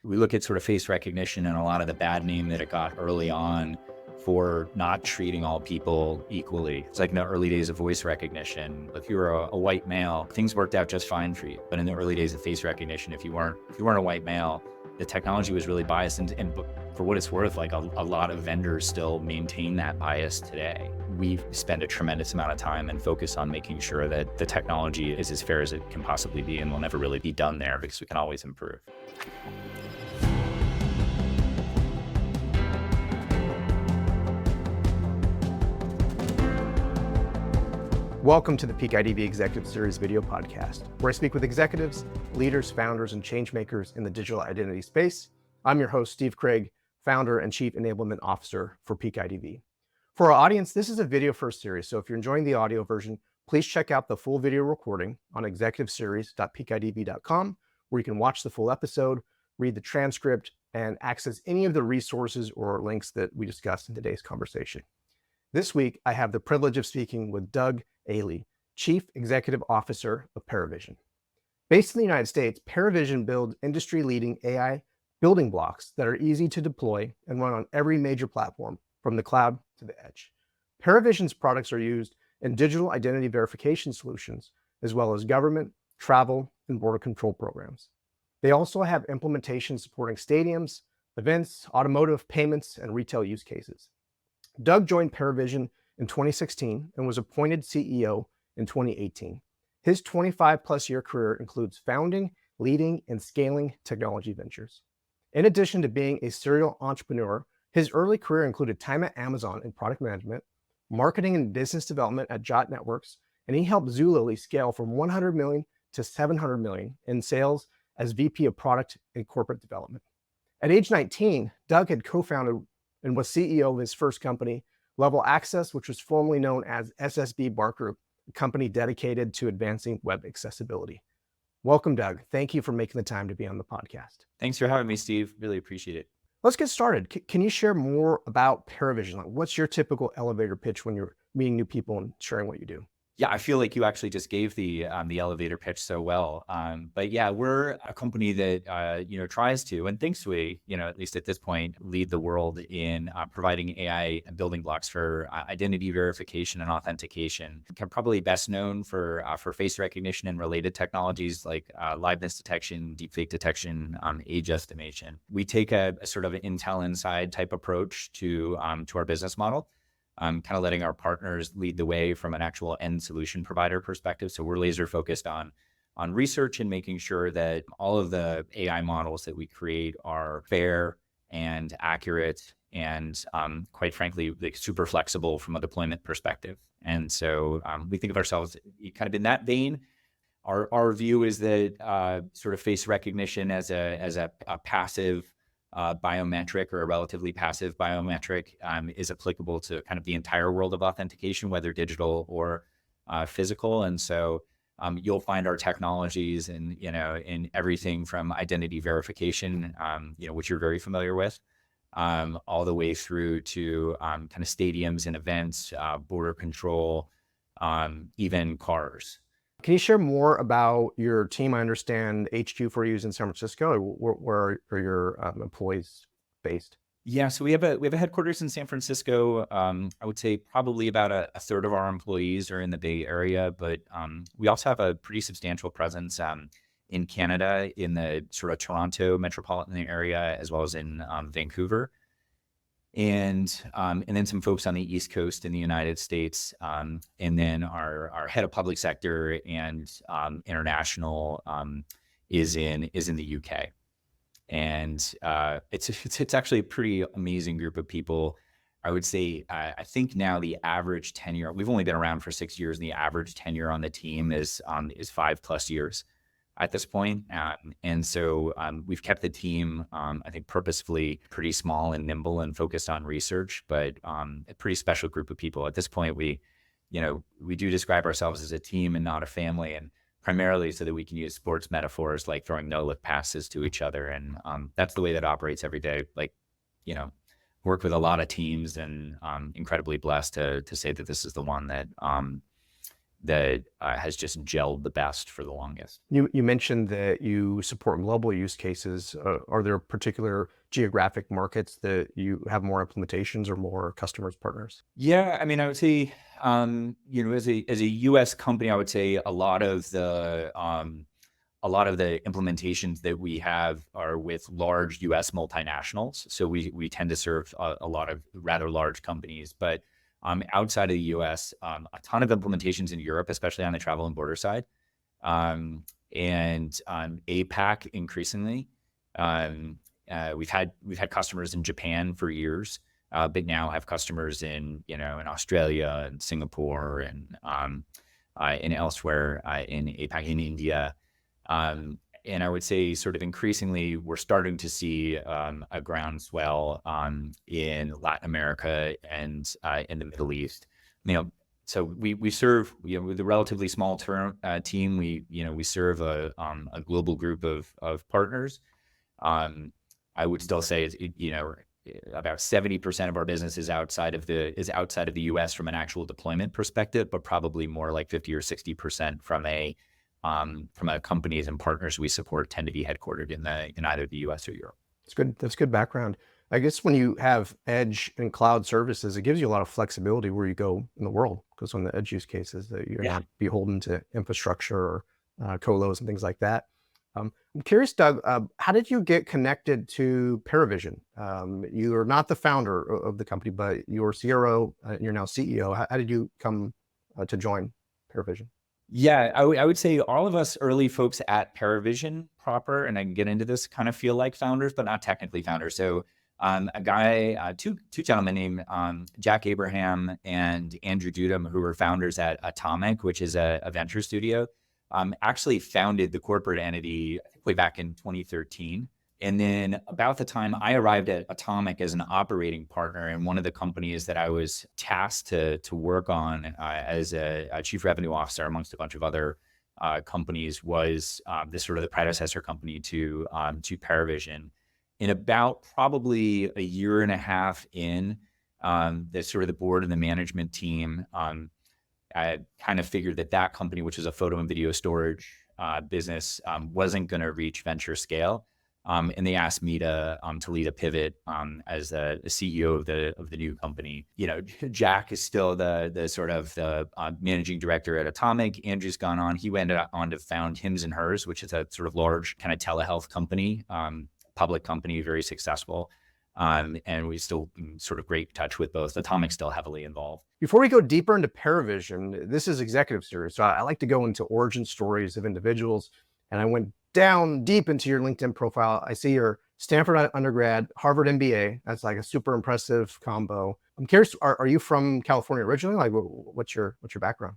We look at sort of face recognition and a lot of the bad name that it got early on for not treating all people equally. It's like in the early days of voice recognition. If you were a white male, things worked out just fine for you. But in the early days of face recognition, if you weren't a white male, the technology was really biased. And for what it's worth, like a lot of vendors still maintain that bias today. We spend a tremendous amount of time and focus on making sure that the technology is as fair as it can possibly be, and will never really be done there because we can always improve. Welcome to the Peak IDV Executive Series video podcast, where I speak with executives, leaders, founders, and change makers in the digital identity space. I'm your host, Steve Craig, founder and chief enablement officer for Peak IDV. For our audience, this is a video first series, so if you're enjoying the audio version, please check out the full video recording on executiveseries.peakidv.com, where you can watch the full episode, read the transcript, and access any of the resources or links that we discussed in today's conversation. This week, I have the privilege of speaking with Doug Aley, Chief Executive Officer of Paravision. Based in the United States, Paravision builds industry-leading AI building blocks that are easy to deploy and run on every major platform, from the cloud to the edge. Paravision's products are used in digital identity verification solutions, as well as government, travel, and border control programs. They also have implementations supporting stadiums, events, automotive, payments, and retail use cases. Doug joined Paravision in 2016 and was appointed CEO in 2018. His 25-plus year career includes founding, leading, and scaling technology ventures. In addition to being a serial entrepreneur, his early career included time at Amazon in product management, marketing and business development at Jot Networks, and he helped Zulily scale from 100 million to 700 million in sales as VP of Product and Corporate Development. At age 19, Doug had co-founded and was CEO of his first company, Level Access, which was formerly known as SSB Bark Group, a company dedicated to advancing web accessibility. Welcome, Doug. Thank you for making the time to be on the podcast. Thanks for having me, Steve. Really appreciate it. Let's get started. Can you share more about Paravision? Like, what's your typical elevator pitch when you're meeting new people and sharing what you do? Yeah, I feel like you actually just gave the elevator pitch so well. But yeah, we're a company that tries to and thinks we, at least at this point, lead the world in providing AI building blocks for identity verification and authentication. Probably best known for face recognition and related technologies like liveness detection, deepfake detection, age estimation. We take a sort of Intel Inside type approach to our business model. Kind of letting our partners lead the way from an actual end solution provider perspective. So we're laser focused on research and making sure that all of the AI models that we create are fair and accurate and quite frankly, like super flexible from a deployment perspective. And so we think of ourselves kind of in that vein. Our view is that sort of face recognition as a passive biometric or a relatively passive biometric is applicable to kind of the entire world of authentication, whether digital or physical. And so you'll find our technologies in everything from identity verification, which you're very familiar with, all the way through to kind of stadiums and events, border control, even cars. Can you share more about your team? I understand HQ for you is in San Francisco. Where are your employees based? Yeah, so we have a headquarters in San Francisco. I would say probably about a third of our employees are in the Bay Area, but we also have a pretty substantial presence in Canada, in the sort of Toronto metropolitan area, as well as in Vancouver. And then some folks on the East Coast in the United States, and then our head of public sector and international is in the UK, and it's actually a pretty amazing group of people. I would say I think now the average tenure, we've only been around for 6 years, and the average tenure on the team is 5+ years at this point. And so we've kept the team, I think, purposefully pretty small and nimble and focused on research, but a pretty special group of people. At this point, we do describe ourselves as a team and not a family, and primarily so that we can use sports metaphors like throwing no-look passes to each other. And that's the way that operates every day. Like, work with a lot of teams, and incredibly blessed to say that this is the one that that has just gelled the best for the longest. You mentioned that you support global use cases. Are there particular geographic markets that you have more implementations or more customers, partners? Yeah, I mean, I would say, as a U.S. company, I would say a lot of the implementations that we have are with large U.S. multinationals. So we tend to serve a lot of rather large companies. But outside of the U.S., a ton of implementations in Europe, especially on the travel and border side, and APAC increasingly. We've had customers in Japan for years, but now have customers in Australia and Singapore and elsewhere in APAC, in India. And I would say sort of increasingly, we're starting to see a groundswell in Latin America and in the Middle East. So we serve with a relatively small team. We serve a global group of partners. I would still say about 70% of our business is outside of the U.S. from an actual deployment perspective, but probably more like 50 or 60% from companies and partners we support tend to be headquartered in either the U.S. or Europe. It's good. That's good background. I guess when you have edge and cloud services, it gives you a lot of flexibility where you go in the world, because on the edge use cases that you're not beholden to infrastructure or colos and things like that. I'm curious, Doug, how did you get connected to Paravision? You are not the founder of the company, but you're CRO, you're now CEO. How did you come to join Paravision? Yeah, I would say all of us early folks at Paravision proper, and I can get into this, kind of feel like founders, but not technically founders. So two gentlemen named Jack Abraham and Andrew Dudum, who were founders at Atomic, which is a venture studio, actually founded the corporate entity way back in 2013. And then about the time I arrived at Atomic as an operating partner in one of the companies that I was tasked to work on as a chief revenue officer, amongst a bunch of other companies, was this sort of the predecessor company to Paravision. In about probably a year and a half in, the board and the management team I kind of figured that company, which is a photo and video storage business, wasn't going to reach venture scale. And they asked me to lead a pivot as the CEO of the new company. Jack is still the sort of the managing director at Atomic. Andrew's gone on. He went on to found Hims and Hers, which is a sort of large kind of telehealth company, public company, very successful. And we still sort of great touch with both. Atomic's still heavily involved. Before we go deeper into Paravision, this is Executive Series. So I like to go into origin stories of individuals. And I went down deep into your LinkedIn profile. I see your Stanford undergrad, Harvard MBA. That's like a super impressive combo. I'm curious, are you from California originally? Like, what's your background?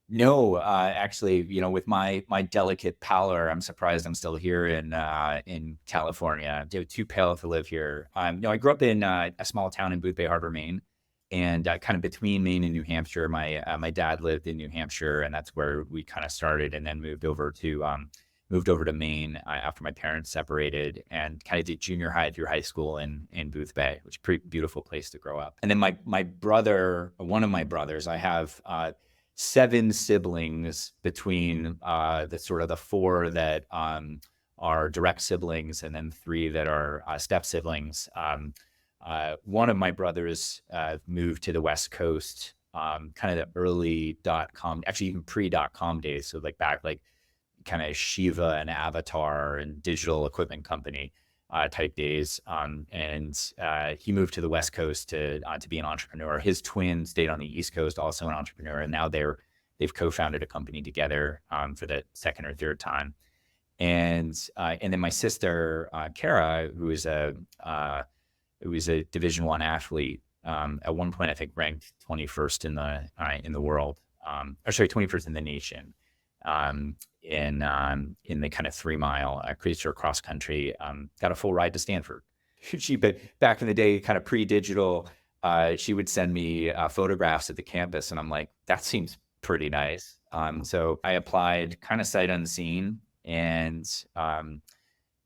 No, actually, with my delicate pallor, I'm surprised I'm still here in California. Too pale to live here. I grew up in a small town in Booth Bay Harbor, Maine, and kind of between Maine and New Hampshire. My dad lived in New Hampshire, and that's where we kind of started, and then moved over to Maine after my parents separated, and kind of did junior high through high school in Booth Bay, which is a pretty beautiful place to grow up. And then my brother, one of my brothers, I have 7 siblings between the sort of the 4 that are direct siblings, and then 3 that are step siblings. One of my brothers moved to the West Coast, kind of the early .com, actually even pre.com days. So back kind of Shiva and Avatar and digital equipment company type days. And he moved to the West Coast to be an entrepreneur. His twin stayed on the East Coast, also an entrepreneur. And now they've co-founded a company together for the second or third time. And then my sister, Kara, who was a Division I athlete, at one point, I think ranked 21st in the world, 21st in the nation. In the kind of 3-mile creature cross country, got a full ride to Stanford. But back in the day, kind of pre-digital, she would send me photographs at the campus, and I'm like, that seems pretty nice. So I applied kind of sight unseen, and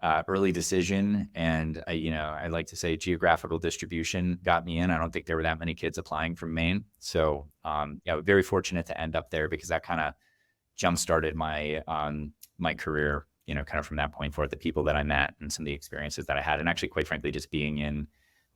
early decision. And I like to say geographical distribution got me in. I don't think there were that many kids applying from Maine. So, very fortunate to end up there because that kind of jump-started my career, kind of from that point forward, the people that I met and some of the experiences that I had. And actually, quite frankly, just being in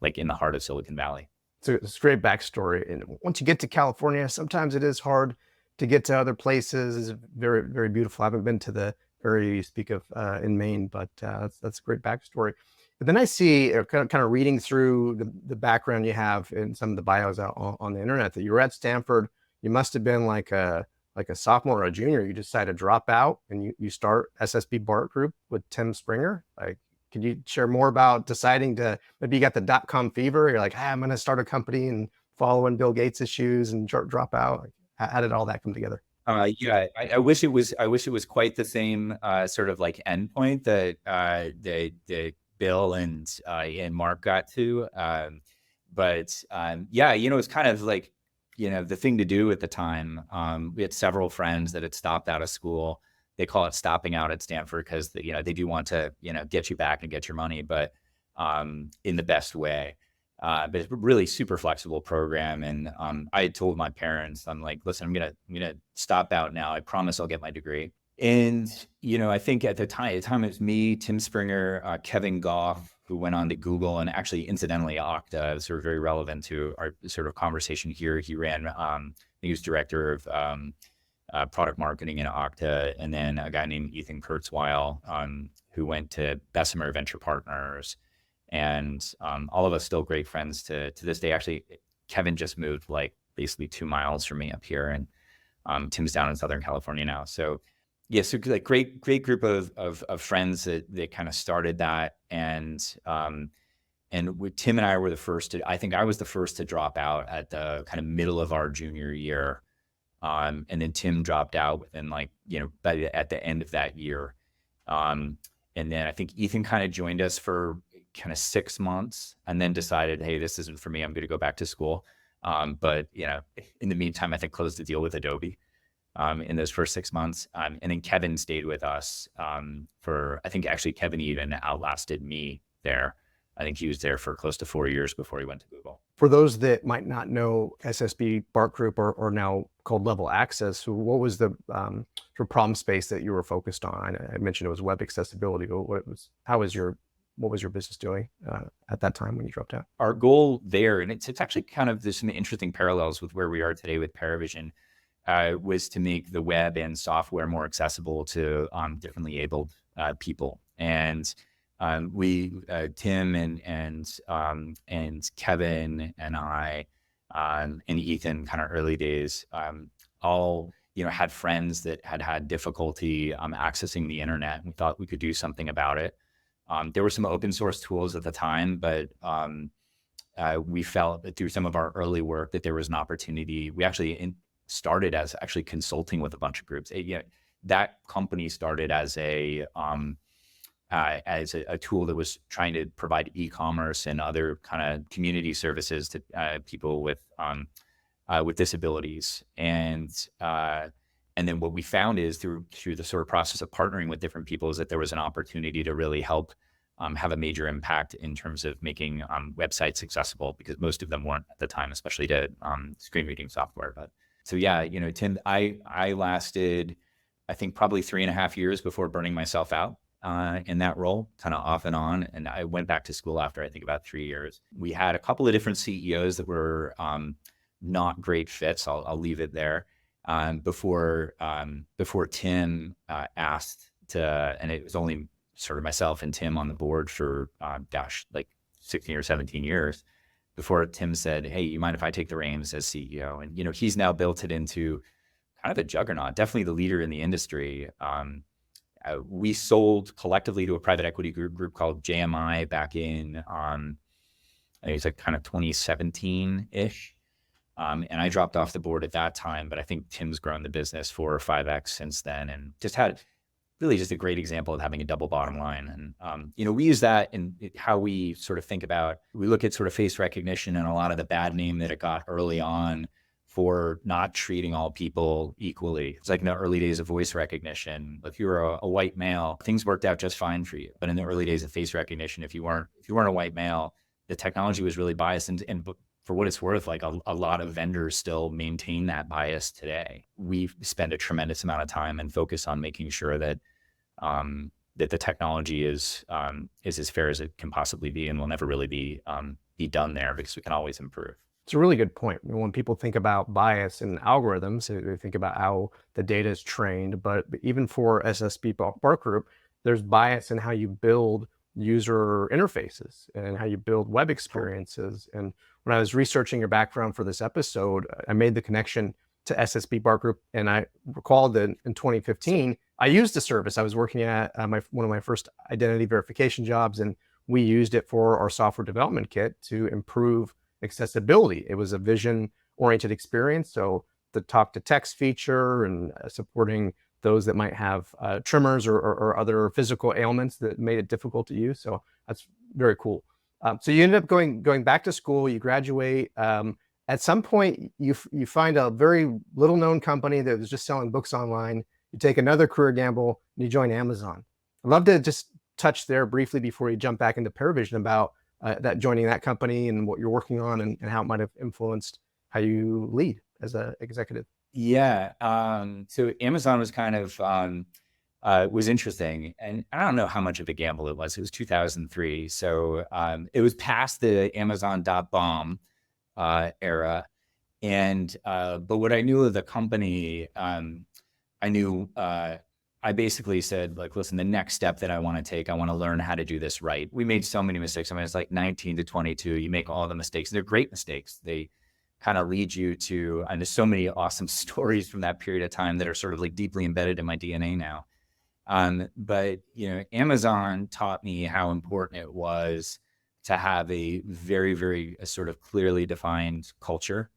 the heart of Silicon Valley. So it's a great backstory. And once you get to California, sometimes it is hard to get to other places. It's very, very beautiful. I haven't been to the area you speak of in Maine, but that's a great backstory. But then I see, kind of reading through the background you have in some of the bios out on the internet, that you were at Stanford. You must have been like a sophomore or a junior. You decided to drop out and you start SSB BART Group with Tim Springer. Like, could you share more about deciding to, maybe you got the .com fever, you're like, hey, I'm going to start a company and follow in Bill Gates' shoes and drop out. Like, how did all that come together? I wish it was quite the same sort of like endpoint that Bill and Mark got to. But it's kind of like, the thing to do at the time. We had several friends that had stopped out of school. They call it stopping out at Stanford because they do want to get you back and get your money, but in the best way. But it's a really super flexible program. And I had told my parents, I'm like, listen, I'm gonna stop out now. I promise I'll get my degree. And I think at the time it was me, Tim Springer, Kevin Goff, who went on to Google, and actually incidentally Okta, sort of very relevant to our sort of conversation here. He ran, he was director of product marketing in Okta, and then a guy named Ethan Kurzweil, who went to Bessemer Venture Partners, and all of us still great friends to this day. Actually, Kevin just moved like basically 2 miles from me up here, and Tim's down in Southern California now. So yeah, so like great group of friends that kind of started that, and with Tim and I were the first to. I think I was the first to drop out at the kind of middle of our junior year. And then Tim dropped out within at the end of that year. And then I think Ethan kind of joined us for kind of 6 months and then decided, hey, this isn't for me. I'm going to go back to school. But in the meantime, I think closed the deal with Adobe in those first 6 months. And then Kevin stayed with us for, I think actually Kevin even outlasted me there. I think he was there for close to 4 years before he went to Google. For those that might not know SSB BART Group, or now called Level Access, so what was the sort of problem space that you were focused on? I mentioned it was web accessibility. What was your business doing at that time when you dropped out? Our goal there, and it's actually kind of, there's some interesting parallels with where we are today with Paravision, was to make the web and software more accessible to differently abled people. And Tim and Kevin and I and Ethan, kind of early days, all had friends that had difficulty accessing the internet, and we thought we could do something about it. There were some open source tools at the time, but we felt that through some of our early work that there was an opportunity. We actually started as actually consulting with a bunch of groups. That company started as a tool that was trying to provide e-commerce and other kind of community services to people with disabilities. And then what we found is through the sort of process of partnering with different people is that there was an opportunity to really help have a major impact in terms of making websites accessible, because most of them weren't at the time, especially to screen reading software. But so yeah, Tim, I lasted, I think, probably 3.5 years before burning myself out in that role, kind of off and on. And I went back to school after, I think, about 3 years. We had a couple of different CEOs that were not great fits. I'll leave it there. Before Tim asked to, and it was only sort of myself and Tim on the board for, like 16 or 17 years, before Tim said, hey, you mind if I take the reins as CEO? And, he's now built it into kind of a juggernaut, definitely the leader in the industry. We sold collectively to a private equity group called JMI back in, I think it's like kind of 2017-ish. And I dropped off the board at that time, but I think Tim's grown the business 4 or 5x since then, and just had really just a great example of having a double bottom line. And, we use that in how we sort of think about, we look at sort of face recognition and a lot of the bad name that it got early on for not treating all people equally. It's like in the early days of voice recognition. If you were a white male, things worked out just fine for you. But in the early days of face recognition, if you weren't a white male, the technology was really biased. And for what it's worth, like a lot of vendors still maintain that bias today. We spend a tremendous amount of time and focus on making sure that that the technology is as fair as it can possibly be, and will never really be done there, because we can always improve. It's a really good point. When people think about bias in algorithms, they think about how the data is trained, but even for SSB Bar Group, there's bias in how you build user interfaces and how you build web experiences. And when I was researching your background for this episode, I made the connection to SSB Bar Group, and I recalled that in 2015, I used a service. I was working at one of my first identity verification jobs, and we used it for our software development kit to improve accessibility. It was a vision-oriented experience, so the talk-to-text feature and supporting those that might have tremors or other physical ailments that made it difficult to use. So that's very cool. So you ended up going back to school. You graduate. At some point, you find a very little-known company that was just selling books online. You take another career gamble and you join Amazon. I'd love to just touch there briefly before you jump back into Paravision about that joining that company and what you're working on, and how it might have influenced how you lead as an executive. Yeah. So Amazon was kind of was interesting, and I don't know how much of a gamble it was. It was 2003, so it was past the Amazon.bomb era, and but what I knew of the company, I knew. I basically said, like, listen, the next step that I want to take, I want to learn how to do this right. We made so many mistakes. I mean, it's like 19 to 22. You make all the mistakes. They're great mistakes. They kind of lead you to, and there's so many awesome stories from that period of time that are sort of like deeply embedded in my DNA now. But, Amazon taught me how important it was to have a very, very sort of clearly defined culture.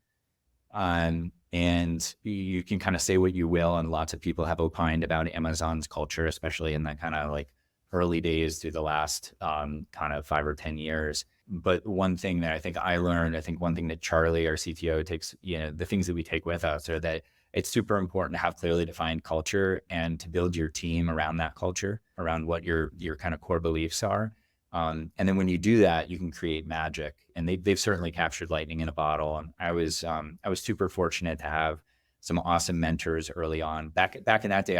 And you can kind of say what you will, and lots of people have opined about Amazon's culture, especially in the kind of like early days through the last kind of 5 or 10 years. But one thing that I think I learned, I think one thing that Charlie, our CTO, takes, the things that we take with us are that it's super important to have clearly defined culture and to build your team around that culture, around what your kind of core beliefs are. And then when you do that, you can create magic, and they've certainly captured lightning in a bottle. And I was super fortunate to have some awesome mentors early on. Back in that day,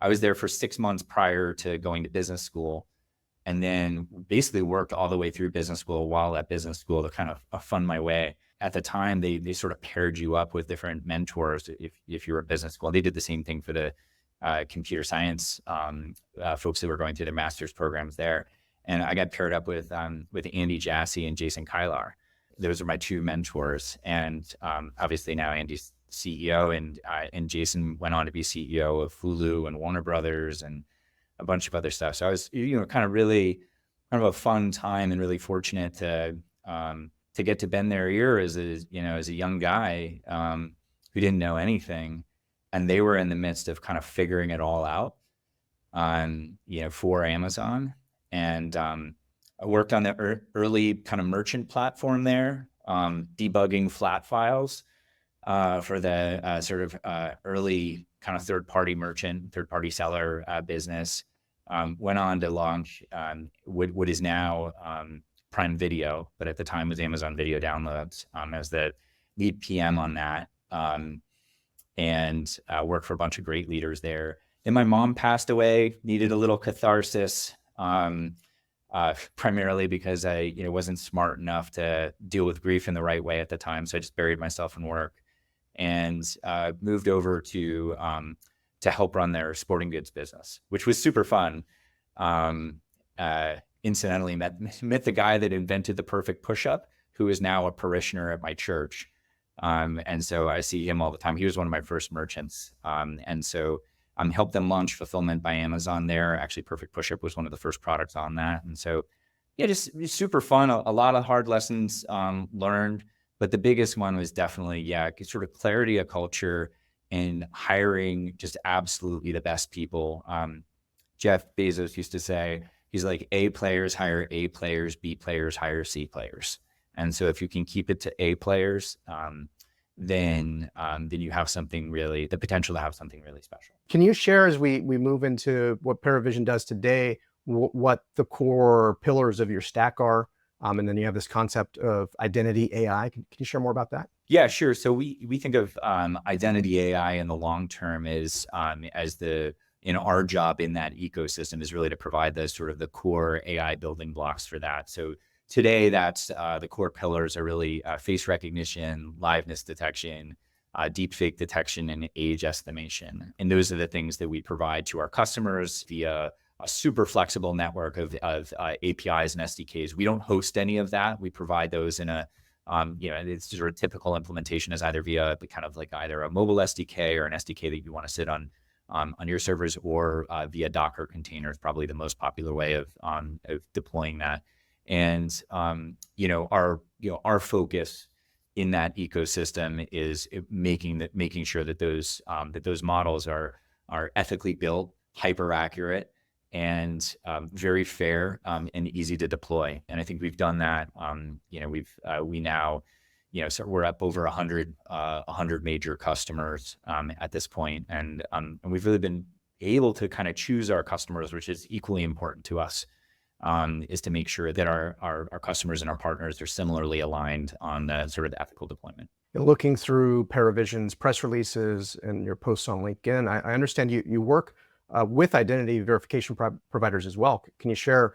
I was there for 6 months prior to going to business school, and then basically worked all the way through business school while at business school to kind of fund my way. At the time, they sort of paired you up with different mentors if you were at business school. They did the same thing for the computer science folks that were going through their master's programs there. And I got paired up with Andy Jassy and Jason Kylar. Those are my two mentors. And obviously now Andy's CEO, and Jason went on to be CEO of Hulu and Warner Brothers and a bunch of other stuff. So I was, kind of a fun time, and really fortunate to get to bend their ear as a young guy who didn't know anything, and they were in the midst of kind of figuring it all out for Amazon. And I worked on the early kind of merchant platform there, debugging flat files for the sort of early kind of third-party seller business. Went on to launch what is now Prime Video, but at the time was Amazon Video Downloads, as the lead PM on that, and worked for a bunch of great leaders there. Then my mom passed away, needed a little catharsis. Primarily because I, wasn't smart enough to deal with grief in the right way at the time. So I just buried myself in work, and moved over to help run their sporting goods business, which was super fun. Incidentally, met the guy that invented the perfect push-up, who is now a parishioner at my church. And so I see him all the time. He was one of my first merchants. And so helped them launch Fulfillment by Amazon there. Actually, Perfect Push-Up was one of the first products on that. And so, yeah, just super fun. A lot of hard lessons learned, but the biggest one was definitely, sort of clarity of culture and hiring just absolutely the best people. Jeff Bezos used to say, he's like, A players hire A players, B players hire C players. And so if you can keep it to A players, then you have the potential to have something really special. Can you share, as we move into what Paravision does today, what the core pillars of your stack are? And then you have this concept of identity AI. Can you share more about that? Yeah, sure. So we think of identity AI in the long term as our job in that ecosystem is really to provide the core AI building blocks for that. So today, that's the core pillars are really face recognition, liveness detection, deepfake detection, and age estimation. And those are the things that we provide to our customers via a super flexible network of APIs and SDKs. We don't host any of that. We provide those in it's sort of typical implementation is either via either a mobile SDK or an SDK that you want to sit on your servers, or via Docker containers, probably the most popular way of deploying that. And our focus in that ecosystem is making sure that those models are ethically built, hyper accurate, and very fair and easy to deploy. And I think we've done that. So we're up over 100 major customers at this point, and we've really been able to kind of choose our customers, which is equally important to us, is to make sure that our customers and our partners are similarly aligned on the sort of the ethical deployment. Looking through Paravision's press releases and your posts on LinkedIn, I understand you work with identity verification providers as well. Can you share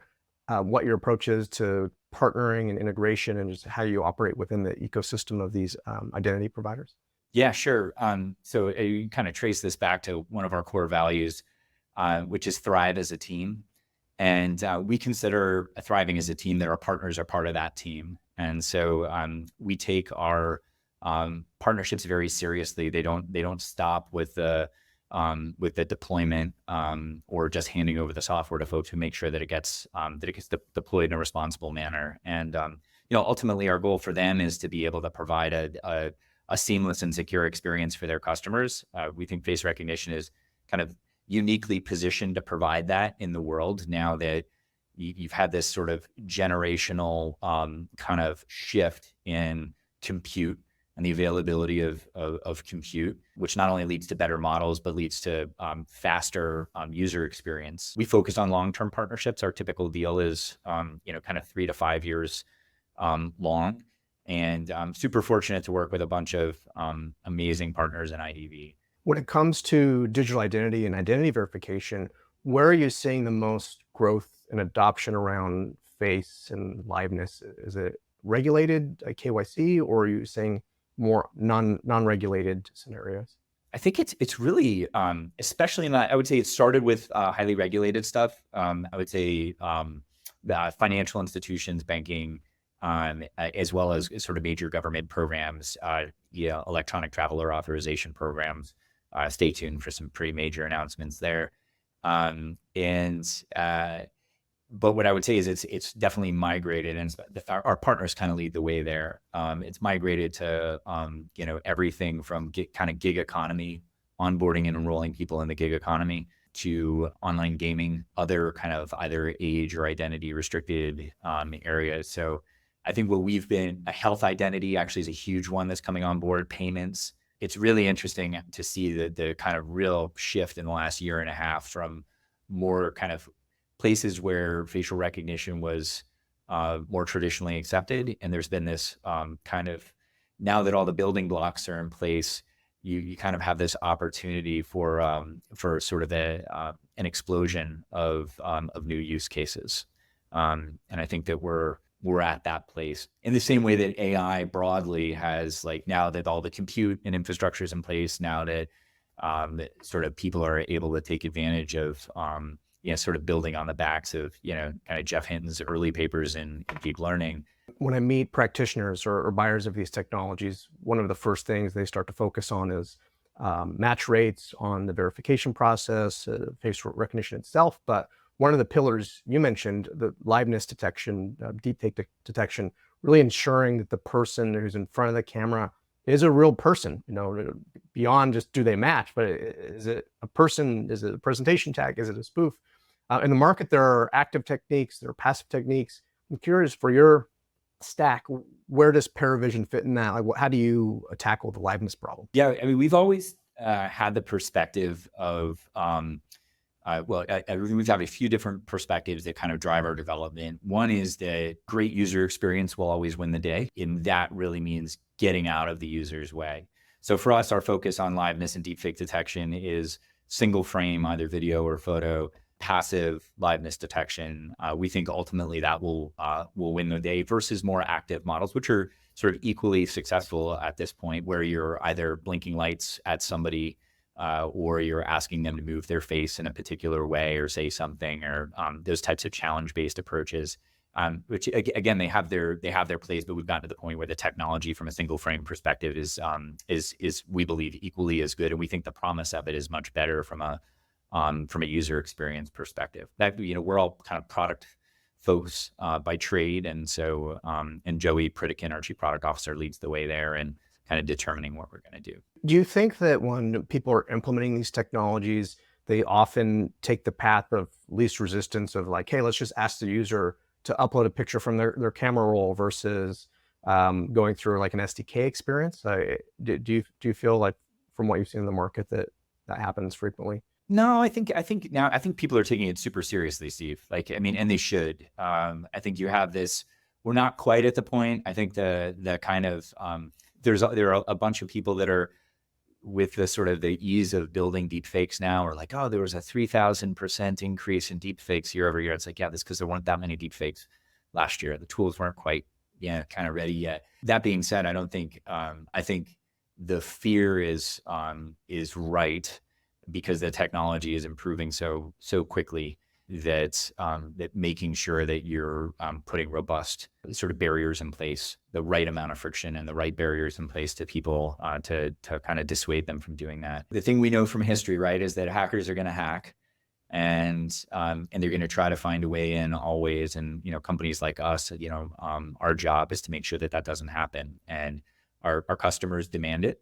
what your approach is to partnering and integration, and just how you operate within the ecosystem of these identity providers? Yeah, sure. So you kind of trace this back to one of our core values, which is thrive as a team. And we consider thriving as a team that our partners are part of that team. And so we take our partnerships very seriously. They don't stop with the deployment or just handing over the software to folks who make sure that it gets deployed in a responsible manner. And ultimately, our goal for them is to be able to provide a seamless and secure experience for their customers. We think face recognition is kind of uniquely positioned to provide that in the world now that you've had this sort of generational kind of shift in compute and the availability of compute, which not only leads to better models, but leads to faster user experience. We focus on long-term partnerships. Our typical deal is, kind of 3 to 5 years long. And I'm super fortunate to work with a bunch of amazing partners in IDV. When it comes to digital identity and identity verification, where are you seeing the most growth and adoption around face and liveness? Is it regulated, like KYC, or are you saying more non-regulated scenarios? I think it's really, especially in that, I would say it started with highly regulated stuff. I would say the financial institutions, banking, as well as sort of major government programs, electronic traveler authorization programs. Stay tuned for some pretty major announcements there. But what I would say is it's definitely migrated, and our partners kind of lead the way there. It's migrated to everything from kind of gig economy, onboarding and enrolling people in the gig economy, to online gaming, other kind of either age or identity restricted areas. So I think health identity actually is a huge one that's coming on board. Payments. It's really interesting to see the kind of real shift in the last year and a half from more kind of places where facial recognition was more traditionally accepted. And there's been this kind of, now that all the building blocks are in place, you kind of have this opportunity for sort of an explosion of new use cases. And I think that we're at that place in the same way that AI broadly has, like, now that all the compute and infrastructure is in place, now that sort of people are able to take advantage of sort of building on the backs of, kind of Jeff Hinton's early papers in deep learning. When I meet practitioners or buyers of these technologies, one of the first things they start to focus on is match rates on the verification process, facial recognition itself. But one of the pillars you mentioned, the liveness detection, deepfake detection, really ensuring that the person who's in front of the camera is a real person, beyond just do they match, but is it a person? Is it a presentation tag? Is it a spoof? In the market, there are active techniques, there are passive techniques. I'm curious, for your stack, where does Paravision fit in that? Like, how do you tackle the liveness problem? Yeah, I mean, we've always had the perspective of, we've had a few different perspectives that kind of drive our development. One is that great user experience will always win the day, and that really means getting out of the user's way. So for us, our focus on liveness and deepfake detection is single frame, either video or photo, passive liveness detection. We think ultimately that will win the day versus more active models, which are sort of equally successful at this point, where you're either blinking lights at somebody or you're asking them to move their face in a particular way or say something, or those types of challenge-based approaches. Which again, they have their place, but we've gotten to the point where the technology from a single frame perspective is we believe equally as good, and we think the promise of it is much better from a user experience perspective. That, we're all kind of product folks by trade, and so and Joey Pritikin, our chief product officer, leads the way there and kind of determining what we're going to do. Do you think that when people are implementing these technologies, they often take the path of least resistance of like, hey, let's just ask the user to upload a picture from their camera roll versus going through like an SDK experience? Do you feel like, from what you've seen in the market, that happens frequently? No, I think people are taking it super seriously, Steve. Like, I mean, and they should. I think you have this. We're not quite at the point. I think the kind of there are a bunch of people that are with the sort of the ease of building deep fakes now, or like, oh, there was a 3,000% increase in deep fakes year over year. It's like, yeah, that's because there weren't that many deep fakes last year. The tools weren't quite, kind of ready yet. That being said, I don't think, I think the fear is right, because the technology is improving so quickly that that making sure that you're putting robust sort of barriers in place, the right amount of friction and the right barriers in place to people to kind of dissuade them from doing that. The thing we know from history, right, is that hackers are going to hack, and they're going to try to find a way in always. And companies like us, our job is to make sure that that doesn't happen, and our customers demand it,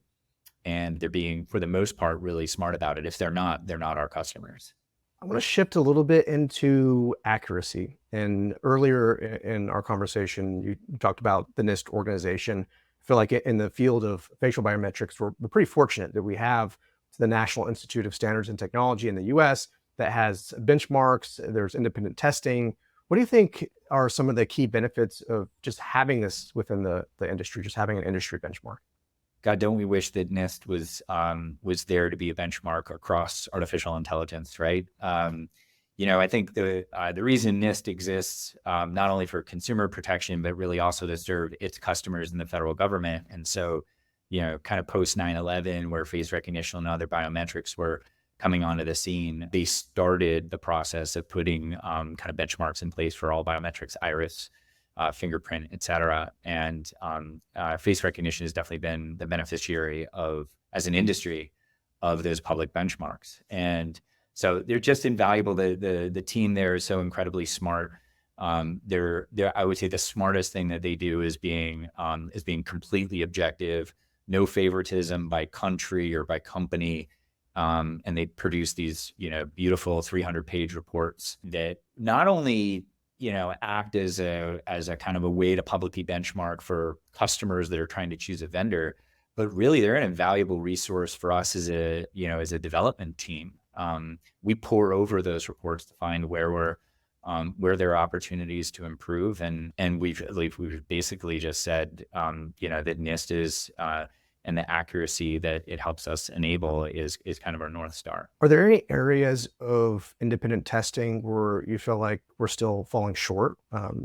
and they're being, for the most part, really smart about it. If they're not, they're not our customers. I want to shift a little bit into accuracy. And earlier in our conversation, you talked about the NIST organization. I feel like in the field of facial biometrics, we're pretty fortunate that we have the National Institute of Standards and Technology in the US that has benchmarks, there's independent testing. What do you think are some of the key benefits of just having this within the industry, just having an industry benchmark? God, don't we wish that NIST was there to be a benchmark across artificial intelligence, right? I think the reason NIST exists, not only for consumer protection, but really also to serve its customers in the federal government. And so, kind of post 9/11, where face recognition and other biometrics were coming onto the scene, they started the process of putting kind of benchmarks in place for all biometrics, iris, fingerprint, et cetera. And face recognition has definitely been the beneficiary of, as an industry, of those public benchmarks. And so they're just invaluable. The team there is so incredibly smart. They're I would say the smartest thing that they do is being completely objective, no favoritism by country or by company. And they produce these, beautiful 300-page reports that not only act as a kind of a way to publicly benchmark for customers that are trying to choose a vendor, but really they're an invaluable resource for us as a development team. We pore over those reports to find where there are opportunities to improve, and we've basically just said that NIST is and the accuracy that it helps us enable is kind of our North Star. Are there any areas of independent testing where you feel like we're still falling short,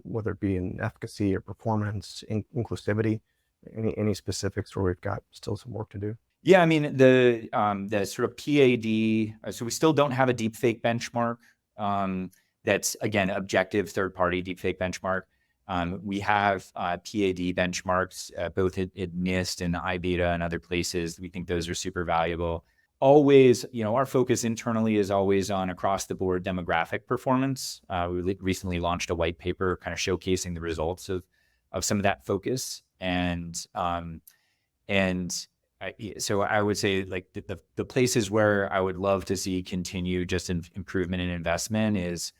whether it be in efficacy or performance, inclusivity? Any specifics where we've got still some work to do? Yeah, I mean, the sort of PAD, so we still don't have a deepfake benchmark. That's, again, objective third-party deepfake benchmark. We have PAD benchmarks, both at NIST and IBETA and other places. We think those are super valuable. Always, our focus internally is always on across-the-board demographic performance. We recently launched a white paper kind of showcasing the results of some of that focus. So I would say, like, the places where I would love to see continued just improvement in investment is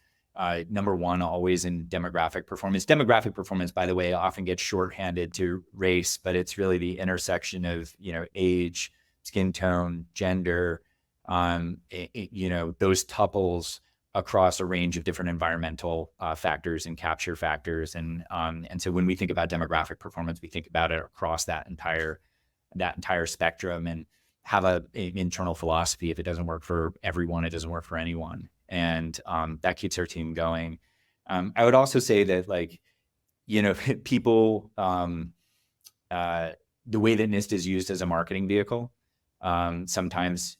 number one, always in demographic performance. Demographic performance, by the way, often gets shorthanded to race, but it's really the intersection of, age, skin tone, gender, those tuples across a range of different environmental factors and capture factors. And so when we think about demographic performance, we think about it across that entire spectrum, and have an internal philosophy. If it doesn't work for everyone, it doesn't work for anyone. And that keeps our team going. I would also say that, people, the way that NIST is used as a marketing vehicle, sometimes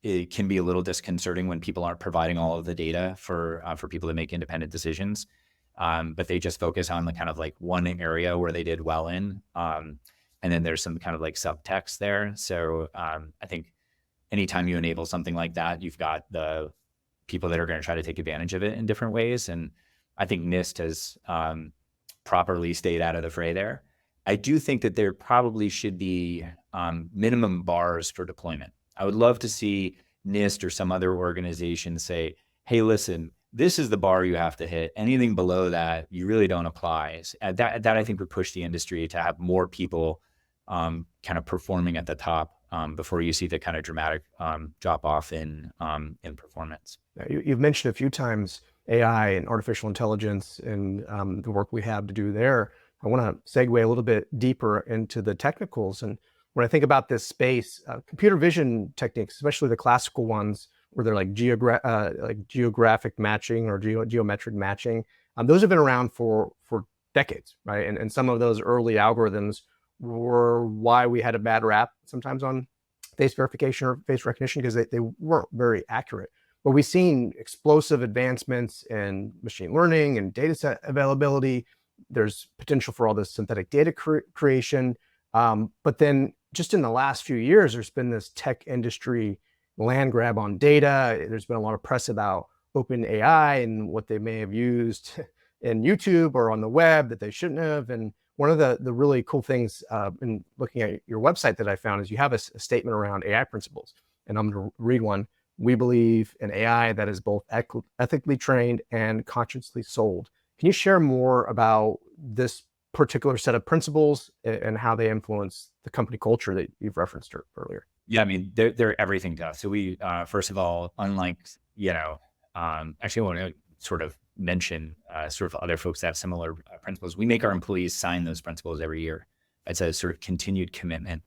it can be a little disconcerting when people aren't providing all of the data for people to make independent decisions. But they just focus on the kind of one area where they did well in. And then there's some kind of subtext there. So I think anytime you enable something like that, you've got the people that are going to try to take advantage of it in different ways. And I think NIST has properly stayed out of the fray there. I do think that there probably should be minimum bars for deployment. I would love to see NIST or some other organization say, hey, listen, this is the bar you have to hit. Anything below that, you really don't apply. That I think would push the industry to have more people kind of performing at the top before you see the kind of dramatic drop off in performance. You've mentioned a few times AI and artificial intelligence and the work we have to do there. I want to segue a little bit deeper into the technicals. And when I think about this space, computer vision techniques, especially the classical ones, where they're geographic matching or geometric matching, those have been around for decades, right? And some of those early algorithms were why we had a bad rap sometimes on face verification or face recognition, because they weren't very accurate. But we've seen explosive advancements in machine learning and data set availability. There's potential for all this synthetic data creation. But then just in the last few years, there's been this tech industry land grab on data. There's been a lot of press about OpenAI and what they may have used in YouTube or on the web that they shouldn't have. And one of the really cool things in looking at your website that I found is you have a statement around AI principles. And I'm going to read one. We believe in AI that is both ethically trained and consciously sold. Can you share more about this particular set of principles and how they influence the company culture that you've referenced earlier? Yeah, I mean, they're everything to us. So we, first of all, unlike, actually I want to sort of mention sort of other folks that have similar principles. We make our employees sign those principles every year. It's a sort of continued commitment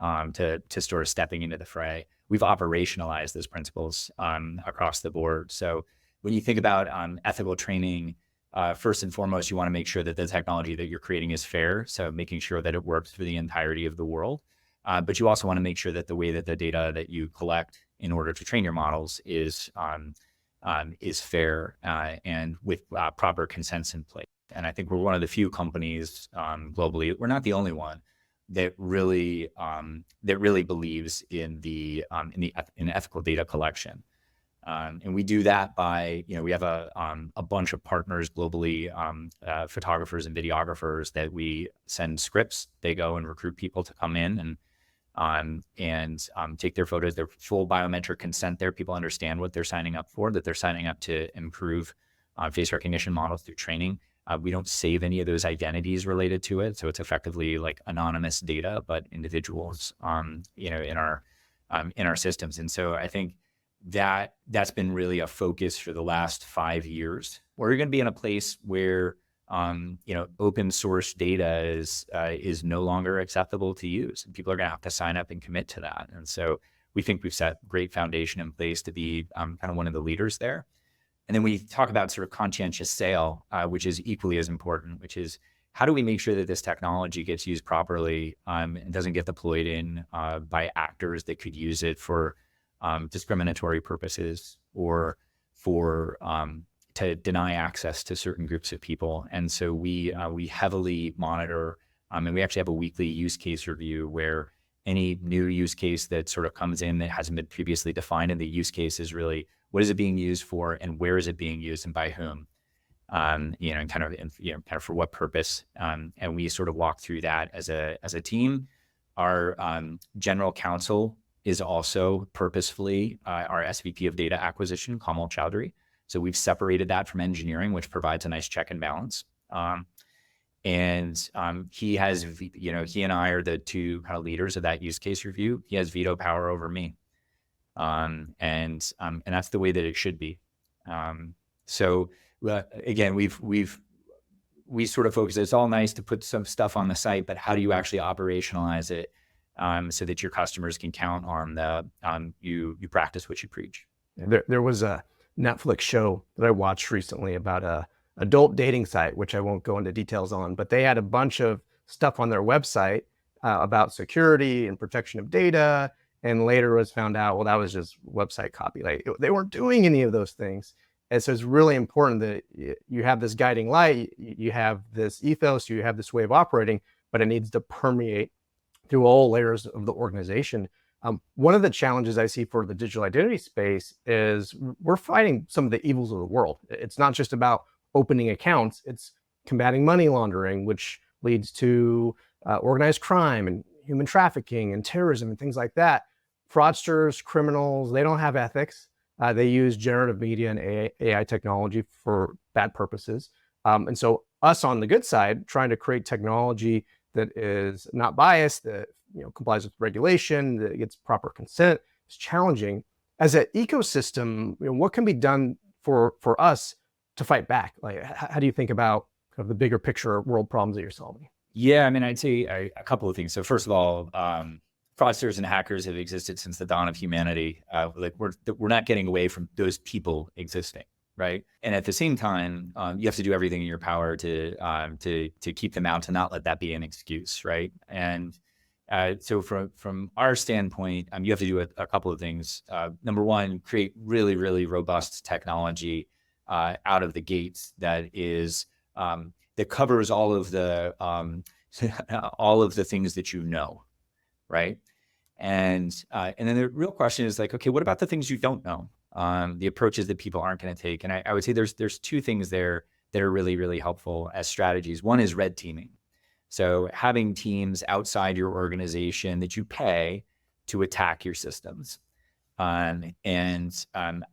to sort of stepping into the fray. We've operationalized those principles across the board. So when you think about ethical training, first and foremost, you want to make sure that the technology that you're creating is fair. So making sure that it works for the entirety of the world. But you also want to make sure that the way that the data that you collect in order to train your models is fair and with proper consents in place. And I think we're one of the few companies globally, we're not the only one, that really believes in ethical data collection. And we do that by, we have a bunch of partners globally, photographers and videographers that we send scripts. They go and recruit people to come in and take their photos, their full biometric consent there. People understand what they're signing up for, that they're signing up to improve face recognition models through training. We don't save any of those identities related to it. So it's effectively like anonymous data, but individuals, in our systems. And so I think that's been really a focus for the last 5 years. We're going to be in a place where, open source data is no longer acceptable to use. People are going to have to sign up and commit to that. And so we think we've set great foundation in place to be kind of one of the leaders there. And then we talk about sort of conscientious sale, which is equally as important, which is how do we make sure that this technology gets used properly and doesn't get deployed in by actors that could use it for discriminatory purposes or for to deny access to certain groups of people. And so we heavily monitor, and we actually have a weekly use case review where any new use case that sort of comes in that hasn't been previously defined, and the use case is really what is it being used for and where is it being used and by whom, and kind of for what purpose. And we sort of walk through that as a team. Our general counsel is also purposefully our SVP of data acquisition, Kamal Chowdhury. So we've separated that from engineering, which provides a nice check and balance. He has, he and I are the two kind of leaders of that use case review. He has veto power over me. And that's the way that it should be. So again, we sort of focus, it's all nice to put some stuff on the site, but how do you actually operationalize it so that your customers can count on you practice what you preach? There was a Netflix show that I watched recently about a adult dating site, which I won't go into details on, but they had a bunch of stuff on their website about security and protection of data. And later was found out, well, that was just website copy. Like they weren't doing any of those things. And so it's really important that you have this guiding light, you have this ethos, you have this way of operating, but it needs to permeate through all layers of the organization. One of the challenges I see for the digital identity space is we're fighting some of the evils of the world. It's not just about opening accounts, it's combating money laundering, which leads to organized crime and human trafficking and terrorism and things like that. Fraudsters, criminals, they don't have ethics. They use generative media and AI technology for bad purposes. And so us on the good side, trying to create technology that is not biased, that complies with regulation, that gets proper consent, is challenging. As an ecosystem, what can be done for us to fight back? Like, how do you think about kind of the bigger picture world problems that you're solving? Yeah, I mean, I'd say a couple of things. So first of all, fraudsters and hackers have existed since the dawn of humanity. Like we're not getting away from those people existing, right? And at the same time, you have to do everything in your power to keep them out, to not let that be an excuse, right? And so from our standpoint, you have to do a couple of things. Number one, create really, really robust technology out of the gates that is that covers all of the things that you know. Right. And then the real question is like, okay, what about the things you don't know? The approaches that people aren't going to take. And I would say there's two things there that are really, really helpful as strategies. One is red teaming. So having teams outside your organization that you pay to attack your systems. I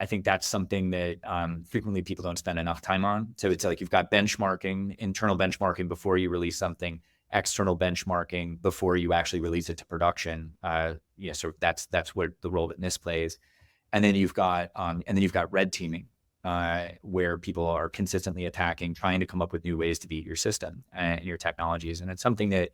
think that's something that frequently people don't spend enough time on. So it's like you've got benchmarking, internal benchmarking before you release something, external benchmarking before you actually release it to production. So that's what the role that NIST plays. And then you've got red teaming, where people are consistently attacking, trying to come up with new ways to beat your system and your technologies. And it's something that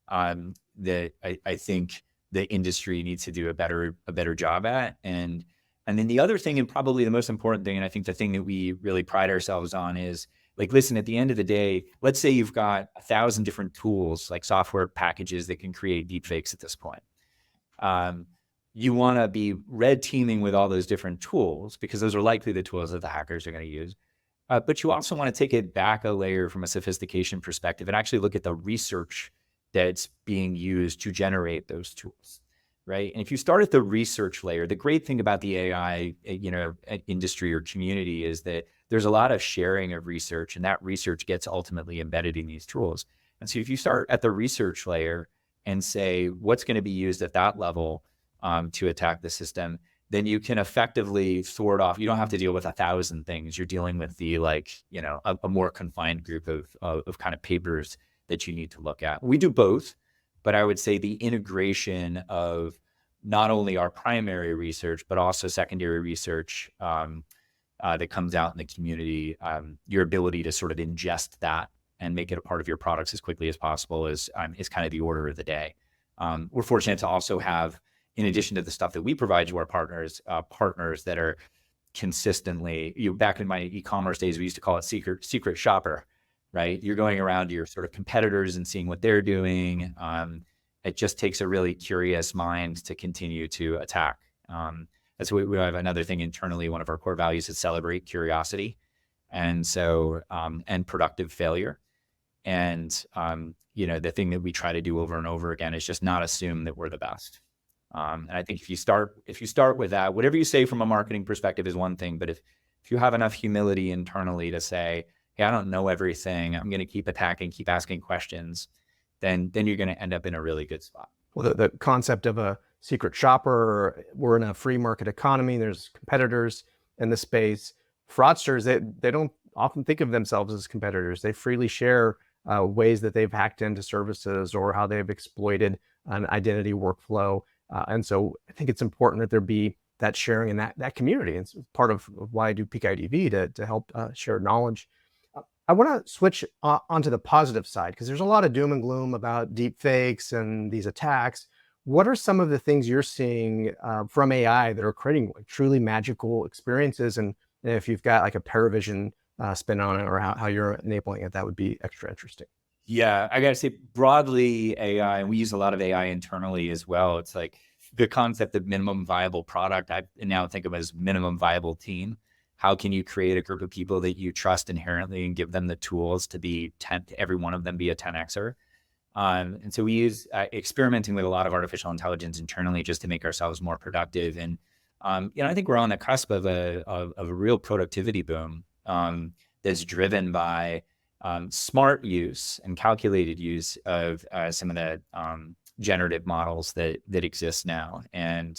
that I think the industry needs to do a better job at. And then the other thing, and probably the most important thing, and I think the thing that we really pride ourselves on is, like, listen, at the end of the day, let's say you've got 1,000 different tools, like software packages that can create deepfakes at this point. You want to be red teaming with all those different tools because those are likely the tools that the hackers are going to use. But you also want to take it back a layer from a sophistication perspective and actually look at the research that's being used to generate those tools, right? And if you start at the research layer, the great thing about the AI, industry or community is that there's a lot of sharing of research, and that research gets ultimately embedded in these tools. And so if you start at the research layer and say, what's going to be used at that level to attack the system, then you can effectively sort off. You don't have to deal with 1,000 things. You're dealing with the a more confined group of kind of papers that you need to look at. We do both, but I would say the integration of not only our primary research, but also secondary research that comes out in the community, your ability to sort of ingest that and make it a part of your products as quickly as possible is kind of the order of the day. We're fortunate to also have, in addition to the stuff that we provide to our partners that are consistently, back in my e-commerce days, we used to call it secret shopper, right? You're going around to your sort of competitors and seeing what they're doing. It just takes a really curious mind to continue to attack. That's what we have. Another thing internally, one of our core values is celebrate curiosity. And so, and productive failure. And, the thing that we try to do over and over again is just not assume that we're the best. And I think if you start with that, whatever you say from a marketing perspective is one thing, but if you have enough humility internally to say, hey, I don't know everything, I'm going to keep attacking, keep asking questions, then you're going to end up in a really good spot. Well, the concept of a secret shopper, we're in a free market economy. There's competitors in the space. fraudsters, they don't often think of themselves as competitors. They freely share ways that they've hacked into services or how they've exploited an identity workflow. And so I think it's important that there be that sharing in that community. It's part of why I do Peak IDV to help share knowledge. I want to switch onto the positive side because there's a lot of doom and gloom about deep fakes and these attacks. What are some of the things you're seeing from AI that are creating like truly magical experiences? And if you've got like a Paravision spin on it or how you're enabling it, that would be extra interesting. Yeah, I gotta say broadly AI, and we use a lot of AI internally as well. It's like the concept of minimum viable product, I now think of as minimum viable team. How can you create a group of people that you trust inherently and give them the tools to be every one of them be a 10Xer? And so we use experimenting with a lot of artificial intelligence internally just to make ourselves more productive. And I think we're on the cusp of a real productivity boom that's driven by smart use and calculated use of some of the generative models that exist now. And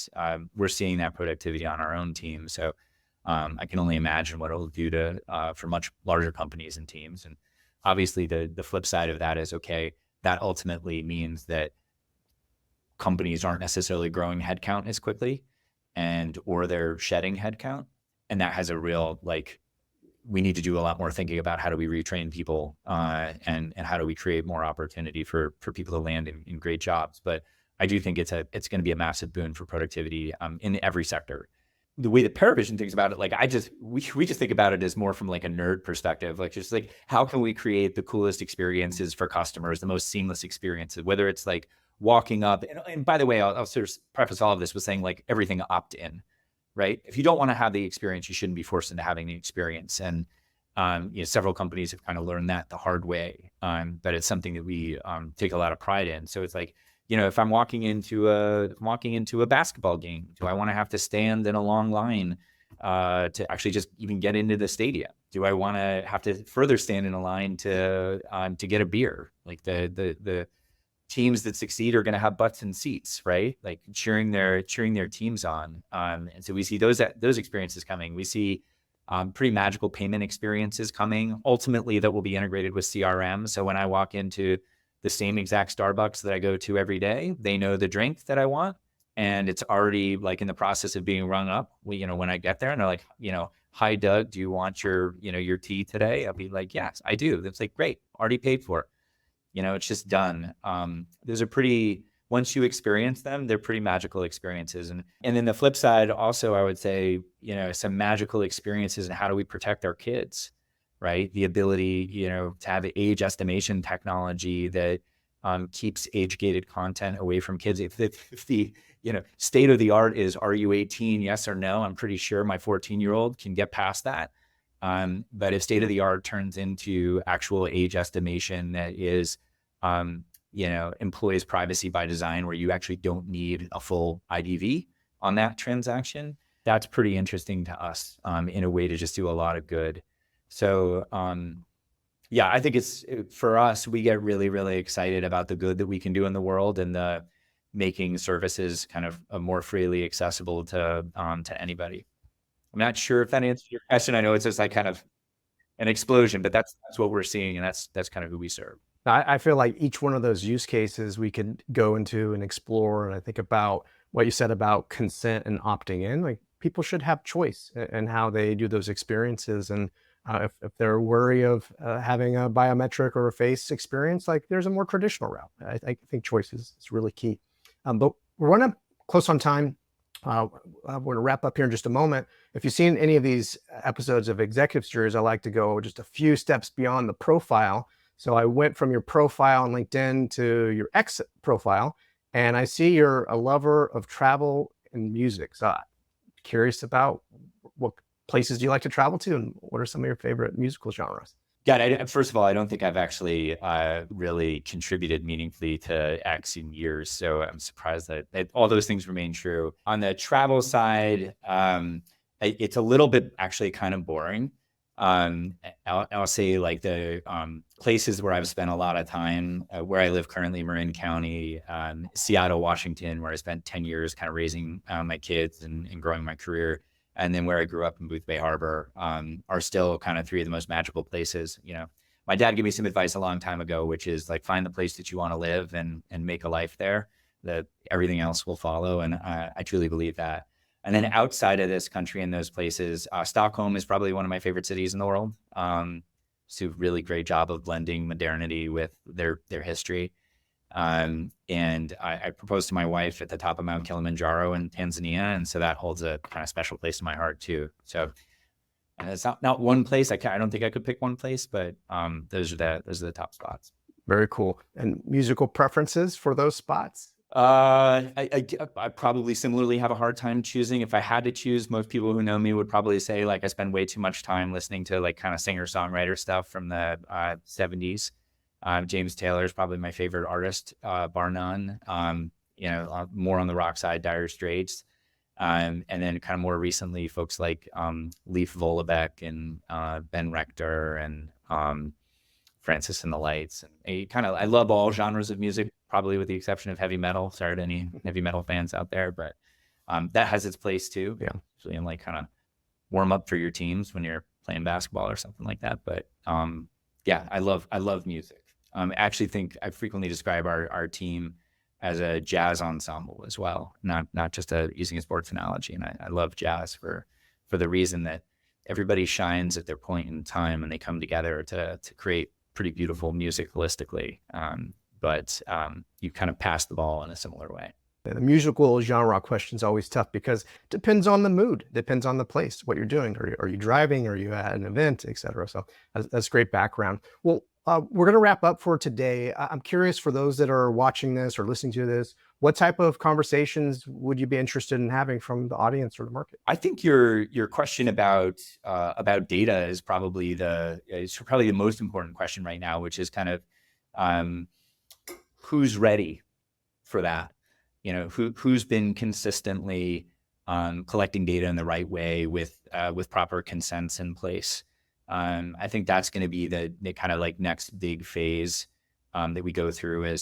we're seeing that productivity on our own team. So I can only imagine what it'll do for much larger companies and teams. And obviously the flip side of that is, okay, that ultimately means that companies aren't necessarily growing headcount as quickly or they're shedding headcount. And that has a real, we need to do a lot more thinking about how do we retrain people and how do we create more opportunity for people to land in great jobs. But I do think it's going to be a massive boon for productivity in every sector. The way that Paravision thinks about it, we just think about it as more from like a nerd perspective, how can we create the coolest experiences for customers, the most seamless experiences, whether it's like walking up. And by the way, I'll sort of preface all of this with saying everything opt-in, right? If you don't want to have the experience, you shouldn't be forced into having the experience. And several companies have kind of learned that the hard way, but it's something that we take a lot of pride in. So it's if I'm walking into a basketball game, do I want to have to stand in a long line to actually just even get into the stadium? Do I want to have to further stand in a line to get a beer? Like the teams that succeed are going to have butts in seats, right? Like cheering their teams on. And so we see those experiences coming. We see pretty magical payment experiences coming. Ultimately, that will be integrated with CRM. So when I walk into the same exact Starbucks that I go to every day, they know the drink that I want, and it's already in the process of being rung up. When I get there, and they're like, "Hi, Doug, do you want your tea today?" I'll be like, "Yes, I do." It's like, "Great, already paid for." It's just done. Those are once you experience them, they're pretty magical experiences. And then the flip side, also, I would say, some magical experiences and how do we protect our kids, right? The ability, to have age estimation technology that keeps age-gated content away from kids. If the state of the art is, are you 18, yes or no? I'm pretty sure my 14-year-old can get past that. But if state of the art turns into actual age estimation that is, employs privacy by design, where you actually don't need a full IDV on that transaction, that's pretty interesting to us in a way to just do a lot of good. So, I think for us, we get really, really excited about the good that we can do in the world and the making services kind of more freely accessible to anybody. I'm not sure if that answers your question. I know it's just kind of an explosion, but that's what we're seeing, and that's kind of who we serve. I feel like each one of those use cases we could go into and explore. And I think about what you said about consent and opting in. People should have choice in how they do those experiences. And if they're wary of having a biometric or a face experience, there's a more traditional route. I think choice is really key. But we're running close on time. We're going to wrap up here in just a moment. If you've seen any of these episodes of Executive Series, I like to go just a few steps beyond the profile. So I went from your profile on LinkedIn to your X profile, and I see you're a lover of travel and music. So I'm curious about what places do you like to travel to, and what are some of your favorite musical genres? Yeah, first of all, I don't think I've actually really contributed meaningfully to X in years. So I'm surprised that all those things remain true. On the travel side, it's a little bit actually kind of boring. I'll say the places where I've spent a lot of time, where I live currently, Marin County, Seattle, Washington, where I spent 10 years kind of raising my kids and growing my career. and then where I grew up in Booth Bay Harbor, are still kind of three of the most magical places. My dad gave me some advice a long time ago, which is like, find the place that you want to live and make a life there, that everything else will follow. And I truly believe that. And then outside of this country and those places, Stockholm is probably one of my favorite cities in the world. It's a really great job of blending modernity with their history. And I proposed to my wife at the top of Mount Kilimanjaro in Tanzania. And so that holds a kind of special place in my heart too. So it's not one place. I don't think I could pick one place, but those are the top spots. Very cool. And musical preferences for those spots? I probably similarly have a hard time choosing. If I had to choose, most people who know me would probably say like I spend way too much time listening to like kind of singer-songwriter stuff from the 70s. James Taylor is probably my favorite artist, bar none. More on the rock side, Dire Straits. And then kind of more recently, folks like Leif Vollebeck and Ben Rector and Francis and the Lights. And I love all genres of music, probably with the exception of heavy metal. Sorry to any heavy metal fans out there, but that has its place too. Yeah. Usually in like kind of warm up for your teams when you're playing basketball or something like that. But yeah, I love music. I actually think I frequently describe our team as a jazz ensemble as well, not just using a sports analogy. And I love jazz for the reason that everybody shines at their point in time and they come together to create pretty beautiful music holistically. But you kind of pass the ball in a similar way. The musical genre question is always tough because it depends on the mood, depends on the place, what you're doing. Are you driving? Are you at an event, et cetera? So that's great background. Well, we're going to wrap up for today. I'm curious, for those that are watching this or listening to this, what type of conversations would you be interested in having from the audience or the market? I think your question about data is probably the most important question right now, which is kind of who's ready for that. Who's been consistently collecting data in the right way with proper consents in place. I think that's going to be the kind of like next big phase that we go through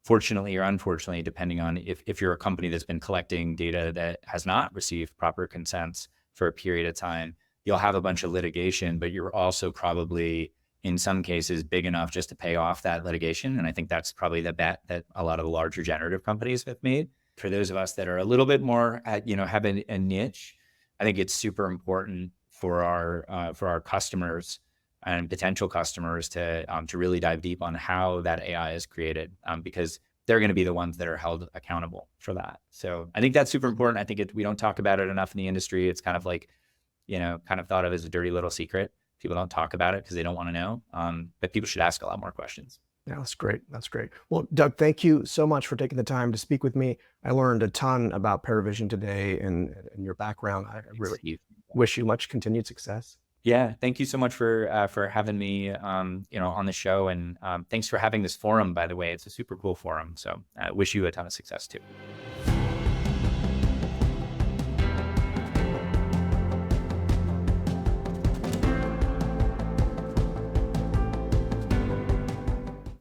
fortunately or unfortunately, depending on if you're a company that's been collecting data that has not received proper consents for a period of time, you'll have a bunch of litigation, but you're also probably in some cases big enough just to pay off that litigation. And I think that's probably the bet that a lot of the larger generative companies have made. For those of us that are a little bit more have a niche, I think it's super important for our customers and potential customers to really dive deep on how that AI is created, because they're going to be the ones that are held accountable for that. So I think that's super important. I think we don't talk about it enough in the industry. It's kind of like, kind of thought of as a dirty little secret. People don't talk about it because they don't want to know, but people should ask a lot more questions. Yeah, that's great. That's great. Well, Doug, thank you so much for taking the time to speak with me. I learned a ton about Paravision today and your background. I really wish you much continued success. Yeah, thank you so much for having me, on the show, and thanks for having this forum. By the way, it's a super cool forum. So I wish you a ton of success too.